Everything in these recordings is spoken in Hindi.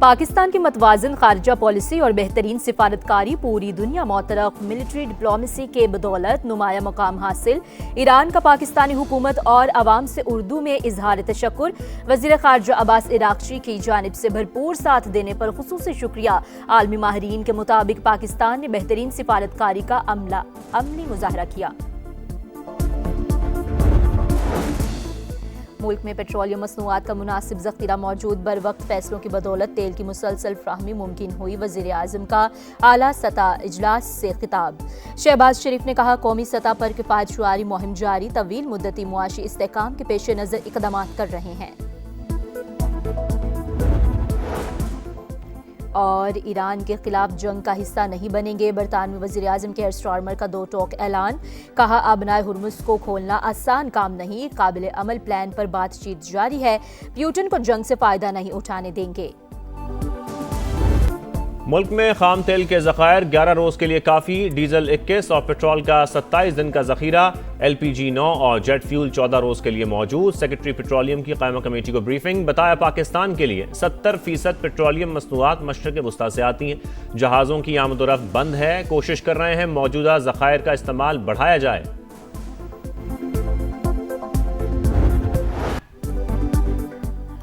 पाकिस्तान की मतवाजन खारजा पॉलिसी और बेहतरीन सिफारतकारी पूरी दुनिया मोतरफ मिलिट्री डिप्लोमेसी के बदौलत नुमाया मुकाम हासिल। ईरान का पाकिस्तानी हुकूमत और अवाम से उर्दू में इजहार तशक्कुर। वज़ीर ख़ारजा अब्बास इराक़ची की जानिब से भरपूर साथ देने पर खुसूसी शुक्रिया। आलमी माहिरीन के मुताबिक पाकिस्तान ने बेहतरीन सिफारतकारी का अमली मुजाहरा किया। मुल्क में पेट्रोलियम मसनूआत का मुनासिब ज़ख़ीरा मौजूद, बर वक्त फैसलों की बदौलत तेल की मुसलसल फ्राहमी मुमकिन हुई। वज़ीर आज़म का आला सतह इजलास से खिताब। शहबाज शरीफ ने कहा, कौमी सतह पर किफ़ायत शुआरी मुहिम जारी, तवील मुद्दती मुआशी इस्तेहकाम के पेश नज़र इक़दामात कर रहे हैं। और ईरान के खिलाफ जंग का हिस्सा नहीं बनेंगे। बरतानवी वज़ीर आज़म के एयर स्टॉर्मर का 2 टोक ऐलान। कहा, आबनाए हुर्मुज़ को खोलना आसान काम नहीं, काबिल अमल प्लान पर बातचीत जारी है। प्यूटन को जंग से फ़ायदा नहीं उठाने देंगे। मुल्क में खाम तेल के ज़खायर 11 रोज़ के लिए काफ़ी, डीजल 21 और पेट्रोल का 27 दिन का ज़ख़ीरा, LPG 9 और जेट फ्यूल 14 रोज़ के लिए मौजूद। सेक्रेटरी पेट्रोलियम की क़ायमा कमेटी को ब्रीफिंग। बताया, पाकिस्तान के लिए 70% पेट्रोलियम मसनूआत मशरक़ वस्ता से आती हैं। जहाज़ों की आमदोरफ्त बंद है, कोशिश कर रहे हैं मौजूदा ज़खायर का इस्तेमाल बढ़ाया जाए।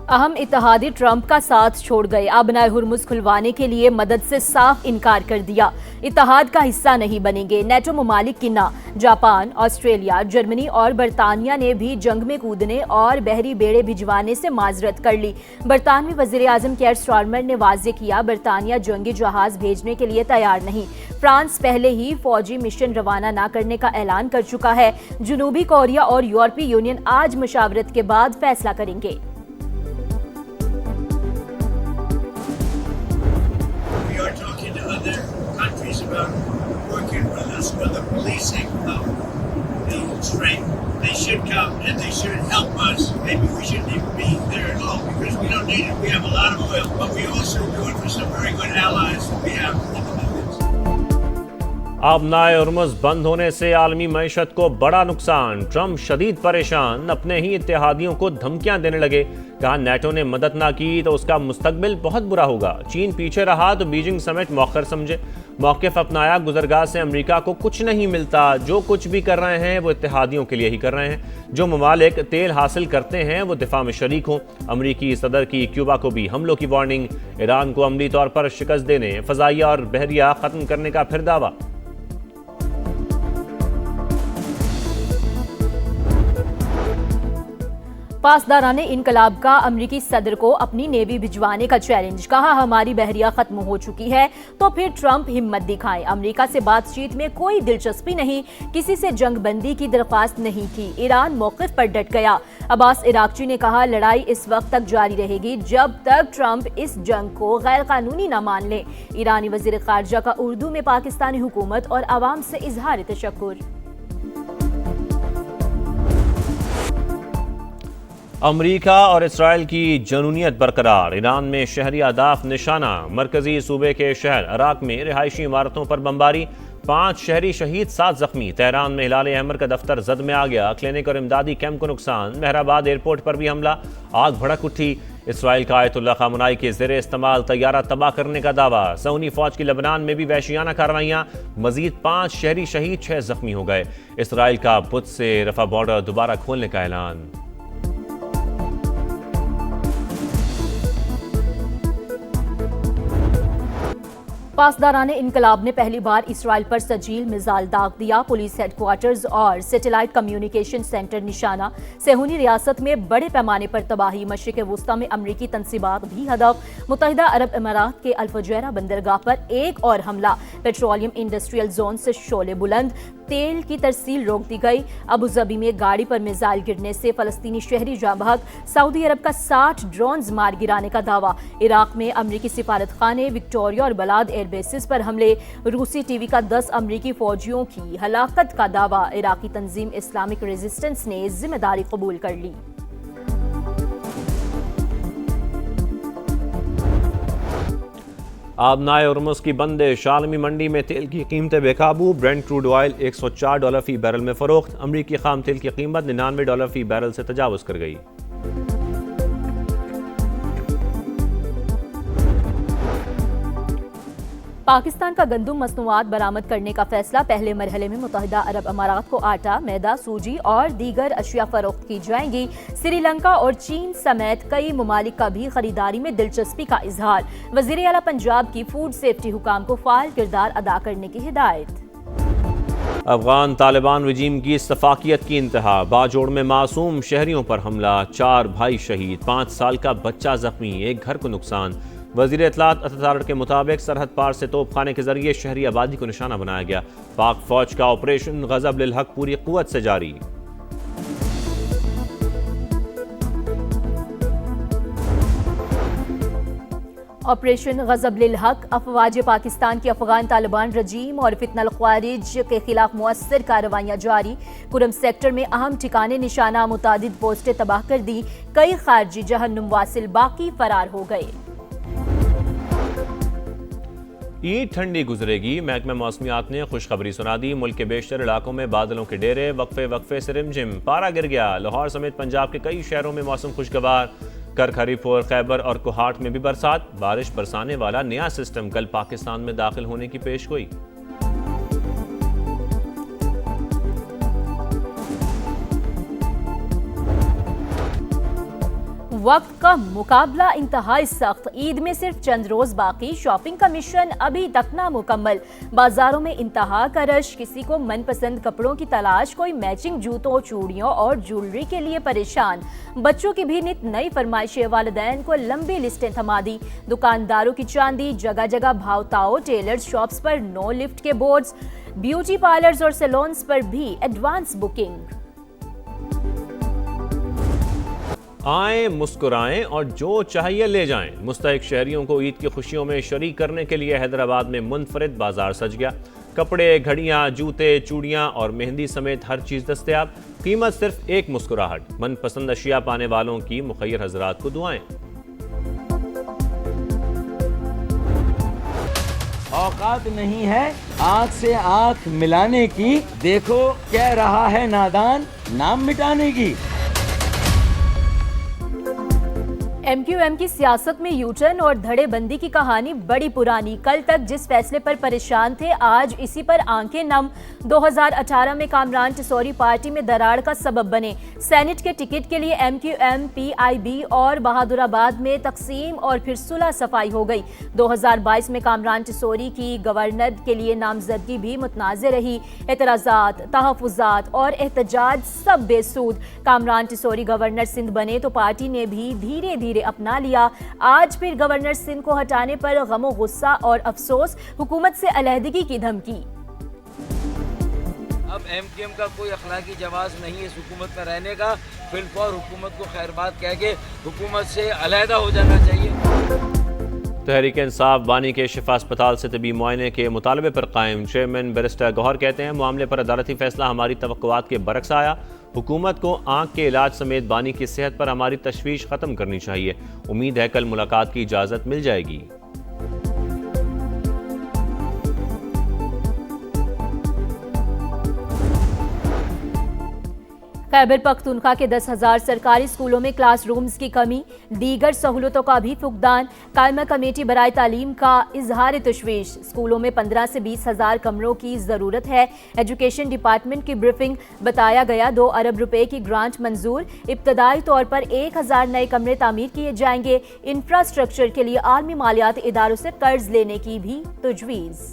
अहम इत्तेहादी ट्रंप का साथ छोड़ गए। आबनाए हुर्मुज़ खुलवाने के लिए मदद से साफ इनकार कर दिया। इत्तेहाद का हिस्सा नहीं बनेंगे। नेटो ममालिक की ना, जापान, ऑस्ट्रेलिया, जर्मनी और बरतानिया ने भी जंग में कूदने और बहरी बेड़े भिजवाने से माजरत कर ली। बरतानवी वज़ीर आज़म के एयर स्टॉर्मर ने वाज़े किया, बरतानिया जंगी जहाज भेजने के लिए तैयार नहीं। फ्रांस पहले ही फौजी मिशन रवाना न करने का ऐलान कर चुका है। जनूबी कोरिया और यूरोपीय यूनियन आज मशावरत के बाद फैसला करेंगे। About working with us for the policing of the strength. They should come and they should help us. Maybe we shouldn't even be there at all because we don't need it. We have a lot of oil, but we also do it for some very good allies that we have in the Middle East. आबनाए Hormuz बंद होने से आलमी मईशत को बड़ा नुकसान। ट्रंप शदीद परेशान, अपने ही इत्तेहादियों को धमकियां देने लगे। कहा, नेटो ने मदद ना की तो उसका मुस्तकबिल बहुत बुरा होगा। चीन पीछे रहा तो बीजिंग समेत मौखर समझे। मौक़िफ़ अपनाया, गुज़रगाह से अमेरिका को कुछ नहीं मिलता। जो कुछ भी कर रहे हैं वो इत्तेहादियों के लिए ही कर रहे हैं। जो ममालिक तेल हासिल करते हैं वो दिफा में शरीक हों। अमरीकी सदर की क्यूबा को भी हमलों की वार्निंग। ईरान को अमली तौर पर शिकस्त देने, फ़ज़ाइया और बहरिया ख़त्म करने का फिर दावा। पासदारान इनकलाब का अमरीकी सदर को अपनी नेवी भिजवाने का चैलेंज। कहा, हमारी बहरिया खत्म हो चुकी है तो फिर ट्रंप हिम्मत दिखाएं। अमरीका से बातचीत में कोई दिलचस्पी नहीं, किसी से जंगबंदी की दरख्वास्त नहीं की। ईरान मौक़िफ़ पर डट गया। अब्बास इराक़ची ने कहा, लड़ाई इस वक्त तक जारी रहेगी जब तक ट्रंप इस जंग को गैर कानूनी न मान ले। ईरानी वज़ीर ख़ारजा का उर्दू में पाकिस्तानी हुकूमत और अवाम से इजहार तशक्कुर। अमरीका और इसराइल की जनूनियत बरकरार। ईरान में शहरी अहदाफ निशाना। मरकजी सूबे के शहर अराक में रिहायशी इमारतों पर बमबारी, 5 शहरी शहीद, 7 जख्मी। तेहरान में हिलाल अहमर का दफ्तर जद में आ गया। क्लिनिक और इमदादी कैंप को नुकसान। मेहराबाद एयरपोर्ट पर भी हमला, आग भड़क उठी। इसराइल का आयतुल्लाह खामनाई के ज़ेरे इस्तेमाल तैयारा तबाह करने का दावा। सऊदी फौज की लेबनान में भी वहशियाना कार्रवाइयाँ, मजीद 5 शहरी शहीद, 6 जख्मी हो गए। इसराइल का बुध से रफा बॉर्डर दोबारा खोलने का ऐलान। पासदारान इनकलाब ने पहली बार इसराइल पर सजील मिसाइल दाग दिया। पुलिस हेडक्वार्टर्स और सैटेलाइट कम्युनिकेशन सेंटर निशाना। सेहूनी रियासत में बड़े पैमाने पर तबाही। मशरिक़ वुस्ता में अमरीकी तनसीबात भी हदफ। मुत्तहिदा अरब इमारात के अल-फुजैरा बंदरगाह पर एक और हमला। पेट्रोलियम इंडस्ट्रियल जोन से शोले बुलंद, तेल की तरसील रोक दी गई। अबू ज़बी में गाड़ी पर मिसाइल गिरने से फ़लस्तीनी शहरी जाँ बहक। सऊदी अरब का 60 ड्रोन्स मार गिराने का दावा। इराक में अमरीकी सिफारत खाने, विक्टोरिया और बलाद एयरबेसिस पर हमले। रूसी टीवी का 10 अमरीकी फौजियों की हलाकत का दावा। इराकी तंजीम इस्लामिक रेजिस्टेंस ने जिम्मेदारी कबूल कर ली। आबनाए हुर्मुज़ की बंदिश। आलमी मंडी में तेल की कीमतें बेकाबू। ब्रेंट क्रूड ऑयल $104 फी बैरल में फ़रोख्त। अमरीकी खाम तेल की कीमत $99 फी बैरल से तजावुज़ कर गई। पाकिस्तान का गंदम मसनूआत बरामद करने का फैसला। पहले मरहले में मुत्तहिदा अरब अमारात को आटा, मैदा, सूजी और दीगर अशिया फरोख्त की जाएंगी। श्रीलंका और चीन समेत कई ममालिक का भी खरीदारी में दिलचस्पी का इजहार। वज़ीर आला पंजाब की फूड सेफ्टी हुकाम को फाल किरदार अदा करने की हिदायत। अफगान तालिबान रजीम की सफाकियत की इंतहा। बाजोड़ में मासूम शहरियों पर हमला, 4 भाई शहीद, 5 साल का बच्चा जख्मी, एक घर को नुकसान। वज़ीर इत्तलात अतातुर्क के मुताबिक सरहद पार से तोपखाने के जरिए शहरी आबादी को निशाना बनाया गया। पाक फौज का ऑपरेशन गज़ब लिल हक पूरी कुव्वत से जारी। ऑपरेशन गज़ब लिल हक अफवाज पाकिस्तान की अफगान तालिबान रजीम और फितनल ख्वारिज के खिलाफ मुअस्सर कार्रवाइयाँ जारी। कुरम सेक्टर में अहम ठिकाने निशाना, मुतादिद पोस्टें तबाह कर दी। कई खारजी जहन्नुम वासिल बाकी फरार हो गए। ईद ठंडी गुजरेगी, महकमा मौसमियात ने खुशखबरी सुना दी। मुल्क के बेशतर इलाकों में बादलों के डेरे, वक्फे वक्फे से रिमझिम पारा गिर गया। लाहौर समेत पंजाब के कई शहरों में मौसम खुशगवार। करख, हरीपुर, खैबर और कोहाट में भी बरसात। बारिश बरसाने वाला नया सिस्टम कल पाकिस्तान में दाखिल होने की पेशगोई। वक्त का मुकाबला इंतहाई सख्त। ईद में सिर्फ चंद रोज बाकी। शॉपिंग का मिशन अभी तक ना मुकम्मल। बाजारों में इंतहा का रश। किसी को मनपसंद कपड़ों की तलाश, कोई मैचिंग जूतों, चूड़ियों और ज्वेलरी के लिए परेशान। बच्चों की भी नित नई फरमाइशें। वालिदैन को लंबी लिस्टें थमा दी। दुकानदारों की चांदी, जगह जगह भावताओ। टेलर्स शॉप्स पर नो लिफ्ट के बोर्ड्स। ब्यूटी पार्लर्स और सैलून्स पर भी एडवांस बुकिंग। आएं, मुस्कुराएं और जो चाहिए ले जाएं। मुस्तहिक शहरियों को ईद की खुशियों में शरीक करने के लिए हैदराबाद में मुनफरिद बाजार सज गया। कपड़े, घड़ियां, जूते, चूड़ियां और मेहंदी समेत हर चीज़ दस्तयाब। कीमत सिर्फ एक मुस्कुराहट। मनपसंद अशिया पाने वालों की मुखय्यर हजरात को दुआएं। औकात नहीं है आंख से आंख मिलाने की, देखो कह रहा है नादान नाम मिटाने की। एमक्यूएम की सियासत में यूटर्न और धड़ेबंदी की कहानी बड़ी पुरानी। कल तक जिस फैसले पर परेशान थे, आज इसी पर आंखें नम। 2018 में कामरान टिसौरी पार्टी में दरार का सबब बने। सेनेट के टिकट के लिए एमक्यूएम, पीआईबी और बहादुराबाद में तकसीम और फिर सुलह सफाई हो गई। 2022 में कामरान टिसौरी की गवर्नर के लिए नामजदगी भी मुतनाज़ रही। एतराज़ात, तहफ़्फ़ुज़ात और एहतजाज सब बेसूद। कामरान टिसौरी गवर्नर सिंध बने तो पार्टी ने भी धीरे धीरे अपना लिया। आज फिर गवर्नर सिंध को हटाने पर गमो गुस्सा और अफसोस। हुकूमत से अलहदगी की धमकी। अब एमक्यूएम का कोई अखलाकी जवाब नहीं है इस हुकूमत में रहने का। फिलहाल हुकूमत को खैरबाद कह के हुकूमत से अलहदा हो जाना चाहिए। तहरीक इंसाफ बानी के शिफा अस्पताल से तबी मुआयने के मुतालबे पर कायम। चेयरमैन बैरिस्टर गौहर कहते हैं, मामले पर अदालती फैसला हमारी तवक्कुआत के बरक्स आया। हुकूमत को आंख के इलाज समेत बानी की सेहत पर हमारी तशवीश ख़त्म करनी चाहिए। उम्मीद है कल मुलाकात की इजाज़त मिल जाएगी। खैबर पख्तूनख्वा के 10,000 सरकारी स्कूलों में क्लासरूम्स की कमी। दीगर सहूलतों का भी फुकदान। कायमा कमेटी बराए तालीम का इजहार तशवीश। स्कूलों में 15 से 20,000 कमरों की ज़रूरत है। एजुकेशन डिपार्टमेंट की ब्रीफिंग। बताया गया 2 अरब रुपए की ग्रांट मंजूर। इब्तदाई तौर पर 1,000 नए कमरे तामीर किए जाएंगे। इंफ्रास्ट्रक्चर के लिए आलमी मालियात इदारों से कर्ज लेने की भी तजवीज़।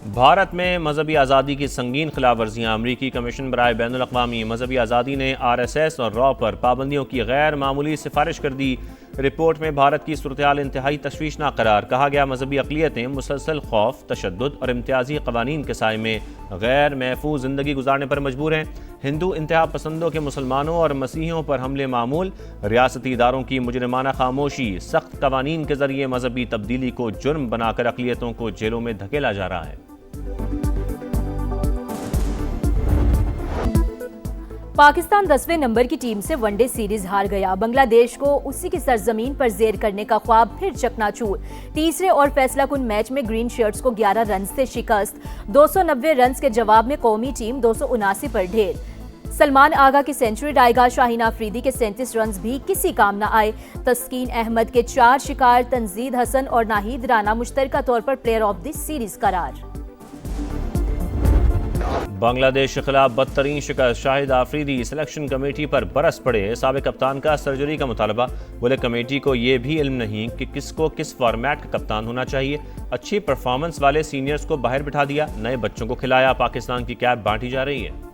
भारत में मजहबी आज़ादी की संगीन खिलाफ वर्जियाँ। अमरीकी कमीशन बराए बैनुल अक़वामी मजहबी आज़ादी ने RSS और रॉ पर पाबंदियों की गैर मामूली सिफारिश कर दी। रिपोर्ट में भारत की सूरत-ए-हाल इंतहाई तशवीशनाक करार। कहा गया, मजहबी अक़लियतें मुसलसल खौफ, तशद्दुद और इम्तियाजी कवानीन के साए में गैर महफूज ज़िंदगी गुजारने पर मजबूर हैं। हिंदू इंतहा पसंदों के मुसलमानों और मसीहियों पर हमले मामूल। रियासती इदारों की मुजरिमाना खामोशी। सख्त कवानीन के जरिए मजहबी तब्दीली को जुर्म बनाकर अक़लियतों को जेलों में धकेला जा रहा है। पाकिस्तान 10वें नंबर की टीम से वनडे सीरीज हार गया। बांग्लादेश को उसी की सरजमीन पर जेर करने का ख्वाब फिर चकनाचूर। तीसरे और फैसलाकुन मैच में ग्रीन शर्ट्स को 11 रन से शिकस्त। 290 रन के जवाब में कौमी टीम 279 पर ढेर। सलमान आगा की सेंचुरी डायगा, शाहीन आफरीदी के 37 रन भी किसी काम न आए। तस्कीन अहमद के 4 शिकार, तंजीद हसन और नाहिद राना मुश्तरका तौर पर प्लेयर ऑफ द सीरीज करार। बांग्लादेश के खिलाफ बदतरीन शिकस्त, शाहिद आफरीदी सिलेक्शन कमेटी पर बरस पड़े। साबिक कप्तान का सर्जरी का मुतालबा, बोले कमेटी को यह भी इल्म नहीं कि किसको किस फॉर्मेट का कप्तान होना चाहिए। अच्छी परफॉर्मेंस वाले सीनियर्स को बाहर बिठा दिया, नए बच्चों को खिलाया। पाकिस्तान की कैप बांटी जा रही है।